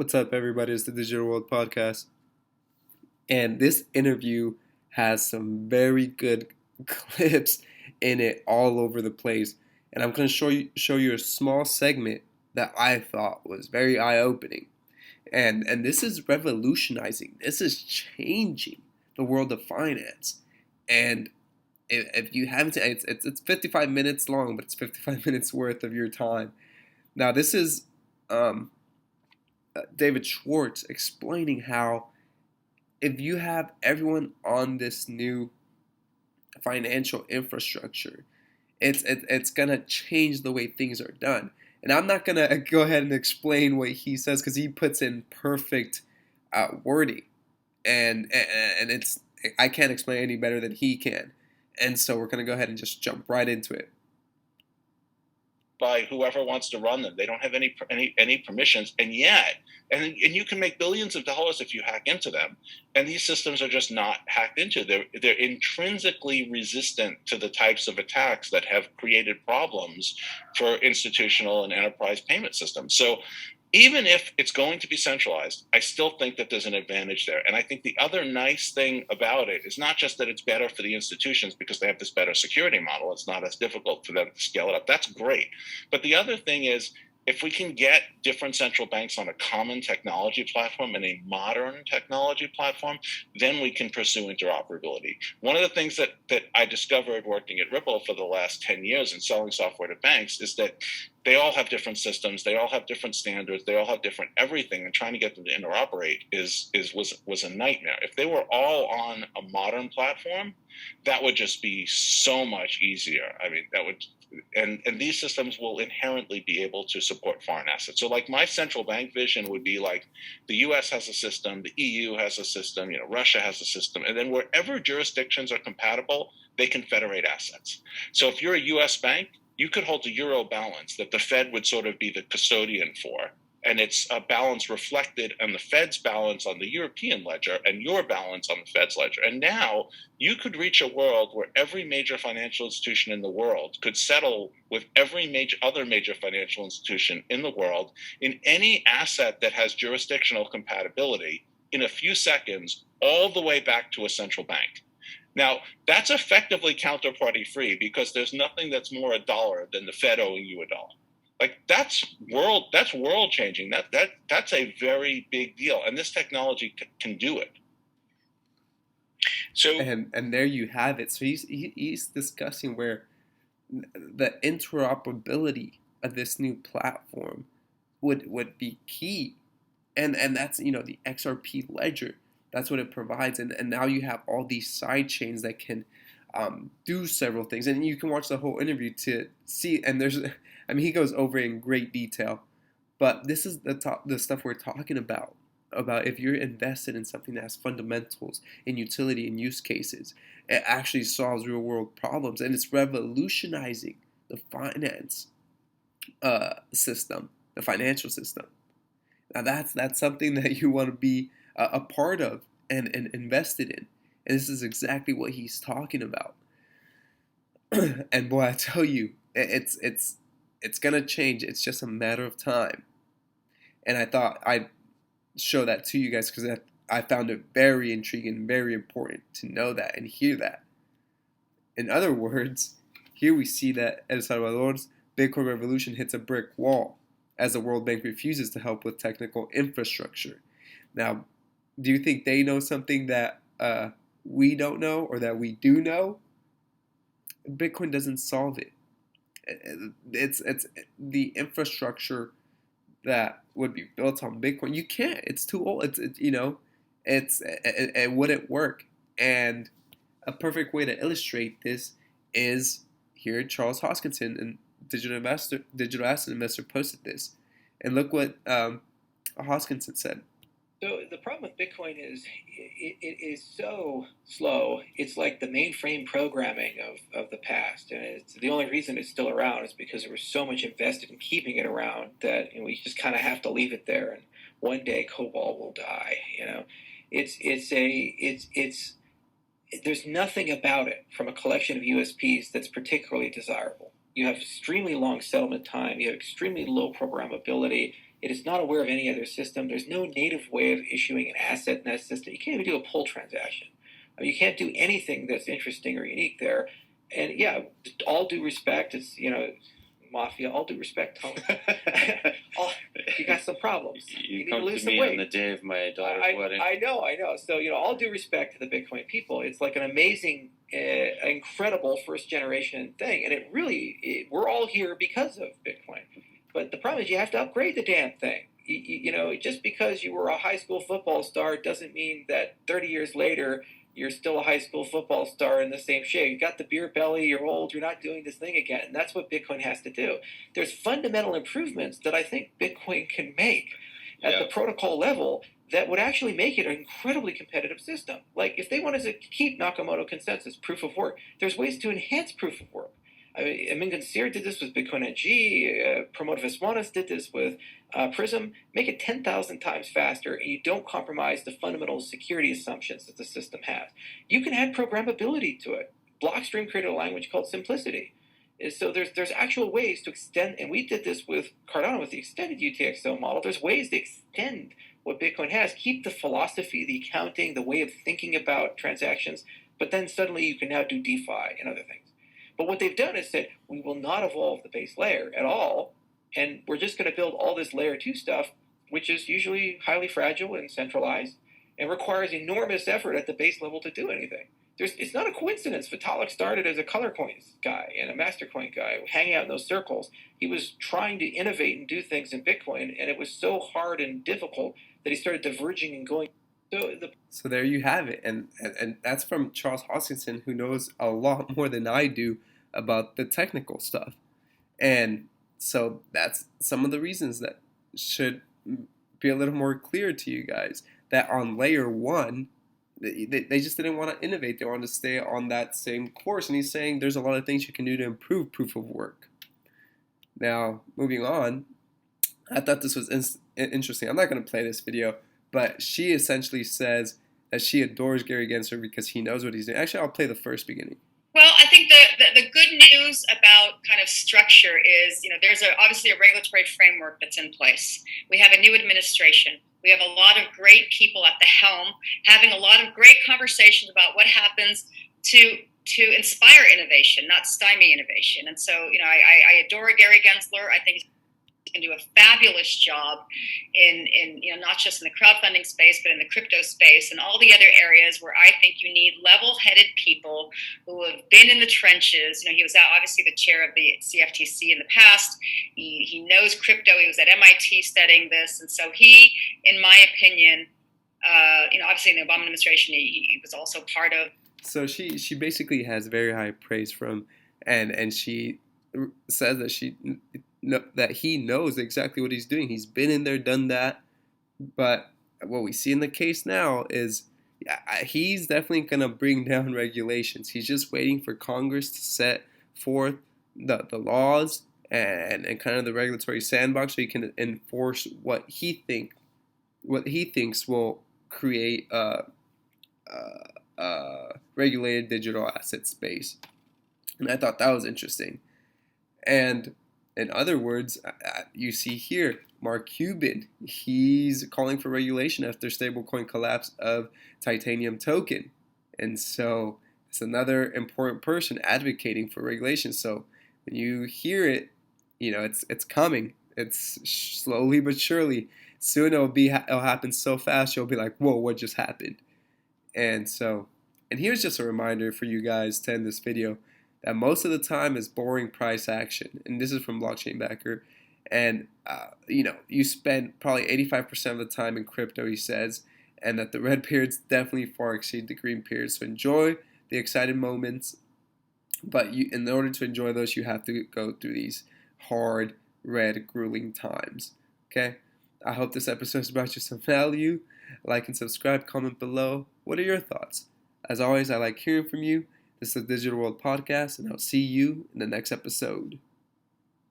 What's up, everybody? It's the Digital World Podcast. And this interview has some very good clips in it all over the place. And I'm going to show you a small segment that I thought was very eye-opening. And this is revolutionizing. This is changing the world of finance. And if you haven't, it's 55 minutes long, but it's 55 minutes worth of your time. Now, this is David Schwartz explaining how if you have everyone on this new financial infrastructure, it's gonna change the way things are done. And I'm not gonna go ahead and explain what he says because he puts in perfect wording, and it's I can't explain any better than he can. And so we're gonna go ahead and just jump right into it. By whoever wants to run them. They don't have any permissions, and you can make billions of dollars if you hack into them. And these systems are just not hacked into. They're intrinsically resistant to the types of attacks that have created problems for institutional and enterprise payment systems. So even if it's going to be centralized, I still think that there's an advantage there. And I think the other nice thing about it is not just that it's better for the institutions because they have this better security model. It's not as difficult for them to scale it up. That's great. But the other thing is, if we can get different central banks on a common technology platform and a modern technology platform, then we can pursue interoperability. One of the things that I discovered working at Ripple for the last 10 years and selling software to banks is that they all have different systems, they all have different standards, they all have different everything, and trying to get them to interoperate was a nightmare. If they were all on a modern platform, that would just be so much easier. I mean, that would. And these systems will inherently be able to support foreign assets. So like my central bank vision would be like the US has a system, the EU has a system, Russia has a system, and then wherever jurisdictions are compatible, they can federate assets. So if you're a US bank, you could hold a euro balance that the Fed would sort of be the custodian for. And it's a balance reflected on the Fed's balance on the European ledger and your balance on the Fed's ledger. And now you could reach a world where every major financial institution in the world could settle with every other major financial institution in the world in any asset that has jurisdictional compatibility in a few seconds, all the way back to a central bank. Now, that's effectively counterparty free because there's nothing that's more a dollar than the Fed owing you a dollar. Like that's world changing. That's a very big deal, and this technology can do it. So and there you have it. So he's discussing where the interoperability of this new platform would be key, and that's the XRP ledger. That's what it provides, and now you have all these side chains that can do several things, and you can watch the whole interview to see. And he goes over in great detail, but this is the stuff we're talking about if you're invested in something that has fundamentals in utility and use cases. It actually solves real world problems, and it's revolutionizing the finance system, the financial system. Now that's something that you want to be a part of and invested in. And this is exactly what he's talking about. And boy, I tell you, it's gonna change. It's just a matter of time. And I thought I'd show that to you guys because I found it very intriguing, very important to know that and hear that. In other words, here we see that El Salvador's Bitcoin revolution hits a brick wall as the World Bank refuses to help with technical infrastructure. Now, do you think they know something that we don't know or that we do know? Bitcoin doesn't solve it. It's the infrastructure that would be built on Bitcoin. You can't. It's too old. It wouldn't work. And a perfect way to illustrate this is here. Charles Hoskinson, and digital asset investor, posted this, and look what Hoskinson said. So the problem with Bitcoin is it is so slow. It's like the mainframe programming of the past. And it's the only reason it's still around is because there was so much invested in keeping it around that we just kind of have to leave it there. And one day COBOL will die. There's nothing about it from a collection of USPs that's particularly desirable. You have extremely long settlement time. You have extremely low programmability. It is not aware of any other system. There's no native way of issuing an asset in that system. You can't even do a pull transaction. I mean, you can't do anything that's interesting or unique there. And yeah, all due respect, it's, mafia, all due respect, Tony. You got some problems. You need come to lose to some me weight. on the day of my daughter's wedding. I know. So, all due respect to the Bitcoin people, it's like an amazing, incredible first generation thing. And we're all here because of Bitcoin. But the problem is you have to upgrade the damn thing. Just because you were a high school football star doesn't mean that 30 years later you're still a high school football star in the same shape. You got the beer belly, you're old, you're not doing this thing again. And that's what Bitcoin has to do. There's fundamental improvements that I think Bitcoin can make at the protocol level that would actually make it an incredibly competitive system. Like if they wanted to keep Nakamoto consensus, proof of work, there's ways to enhance proof of work. I mean, Amin Gensler did this with Bitcoin NG. Pramod Viswanathan did this with Prism. Make it 10,000 times faster, and you don't compromise the fundamental security assumptions that the system has. You can add programmability to it. Blockstream created a language called Simplicity. So there's actual ways to extend, and we did this with Cardano with the extended UTXO model. There's ways to extend what Bitcoin has, keep the philosophy, the accounting, the way of thinking about transactions, but then suddenly you can now do DeFi and other things. But what they've done is said, we will not evolve the base layer at all, and we're just going to build all this layer 2 stuff, which is usually highly fragile and centralized, and requires enormous effort at the base level to do anything. It's not a coincidence. Vitalik started as a color coins guy and a master coin guy, hanging out in those circles. He was trying to innovate and do things in Bitcoin, and it was so hard and difficult that he started diverging and going. So there you have it, and that's from Charles Hoskinson, who knows a lot more than I do about the technical stuff. And so that's some of the reasons that should be a little more clear to you guys, that on layer 1, they just didn't want to innovate. They wanted to stay on that same course. And he's saying there's a lot of things you can do to improve proof of work. Now, moving on, I thought this was interesting. I'm not going to play this video, but she essentially says that she adores Gary Gensler because he knows what he's doing. Actually, I'll play the first beginning. Well, I think the good news about kind of structure is, there's obviously a regulatory framework that's in place. We have a new administration. We have a lot of great people at the helm having a lot of great conversations about what happens to inspire innovation, not stymie innovation. And so, I adore Gary Gensler. I think he can do a fabulous job in not just in the crowdfunding space, but in the crypto space and all the other areas where I think you need level-headed people who have been in the trenches. He was obviously the chair of the CFTC in the past. He knows crypto. He was at MIT studying this. And so he, in my opinion, obviously in the Obama administration, he was also part of. So she basically has very high praise from, and she says that he knows exactly what he's doing. He's been in there, done that. But what we see in the case now is he's definitely going to bring down regulations. He's just waiting for Congress to set forth the laws and kind of the regulatory sandbox so he can enforce what he thinks will create a regulated digital asset space. And I thought that was interesting. And in other words, you see here, Mark Cuban, he's calling for regulation after stablecoin collapse of Titanium token. And so it's another important person advocating for regulation. So when you hear it, it's coming. It's slowly but surely. Soon it'll happen so fast, you'll be like, whoa, what just happened? And here's just a reminder for you guys to end this video, that most of the time is boring price action. And this is from Blockchain Backer. And, you spend probably 85% of the time in crypto, he says, and that the red periods definitely far exceed the green periods. So enjoy the excited moments. But in order to enjoy those, you have to go through these hard, red, grueling times. Okay? I hope this episode has brought you some value. Like and subscribe, comment below. What are your thoughts? As always, I like hearing from you. This is the Digital World Podcast, and I'll see you in the next episode.